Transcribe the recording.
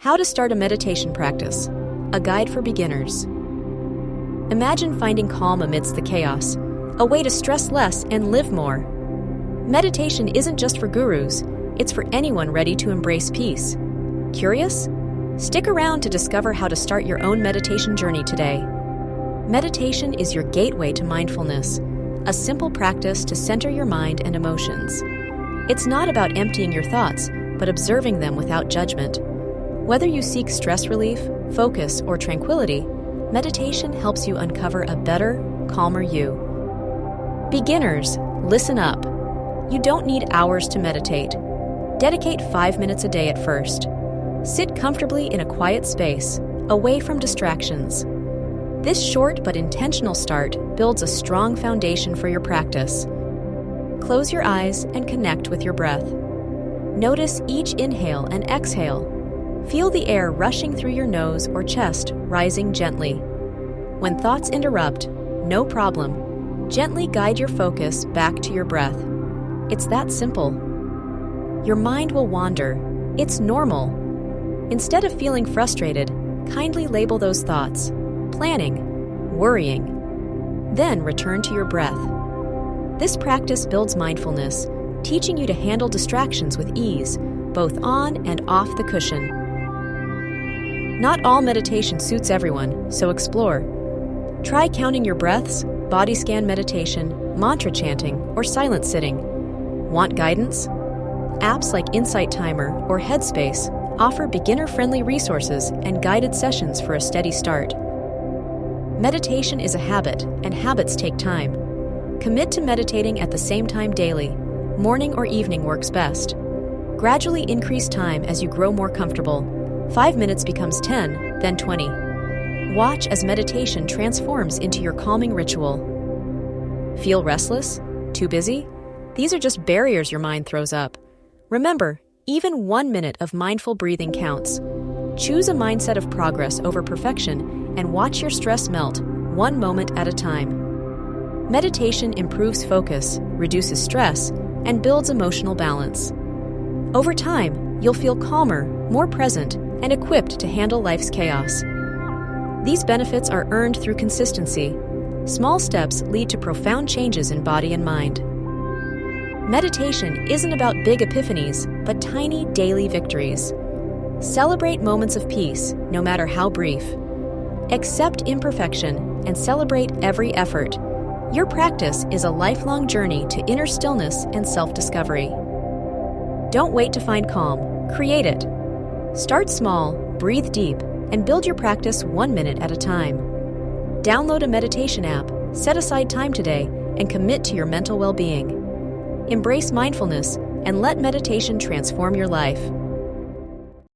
How to start a meditation practice, a guide for beginners. Imagine finding calm amidst the chaos, a way to stress less and live more. Meditation isn't just for gurus, it's for anyone ready to embrace peace. Curious? Stick around to discover how to start your own meditation journey today. Meditation is your gateway to mindfulness, a simple practice to center your mind and emotions. It's not about emptying your thoughts, but observing them without judgment. Whether you seek stress relief, focus, or tranquility, meditation helps you uncover a better, calmer you. Beginners, listen up. You don't need hours to meditate. Dedicate 5 minutes a day at first. Sit comfortably in a quiet space, away from distractions. This short but intentional start builds a strong foundation for your practice. Close your eyes and connect with your breath. Notice each inhale and exhale. Feel the air rushing through your nose or chest, rising gently. When thoughts interrupt, no problem. Gently guide your focus back to your breath. It's that simple. Your mind will wander. It's normal. Instead of feeling frustrated, kindly label those thoughts: planning, worrying. Then return to your breath. This practice builds mindfulness, teaching you to handle distractions with ease, both on and off the cushion. Not all meditation suits everyone, so explore. Try counting your breaths, body scan meditation, mantra chanting, or silent sitting. Want guidance? Apps like Insight Timer or Headspace offer beginner-friendly resources and guided sessions for a steady start. Meditation is a habit, and habits take time. Commit to meditating at the same time daily. Morning or evening works best. Gradually increase time as you grow more comfortable. 5 minutes becomes 10, then 20. Watch as meditation transforms into your calming ritual. Feel restless? Too busy? These are just barriers your mind throws up. Remember, even 1 minute of mindful breathing counts. Choose a mindset of progress over perfection and watch your stress melt, one moment at a time. Meditation improves focus, reduces stress, and builds emotional balance. Over time, you'll feel calmer, more present, and equipped to handle life's chaos. These benefits are earned through consistency. Small steps lead to profound changes in body and mind. Meditation isn't about big epiphanies, but tiny daily victories. Celebrate moments of peace, no matter how brief. Accept imperfection and celebrate every effort. Your practice is a lifelong journey to inner stillness and self-discovery. Don't wait to find calm. Create it. Start small, breathe deep, and build your practice 1 minute at a time. Download a meditation app, set aside time today, and commit to your mental well-being. Embrace mindfulness and let meditation transform your life.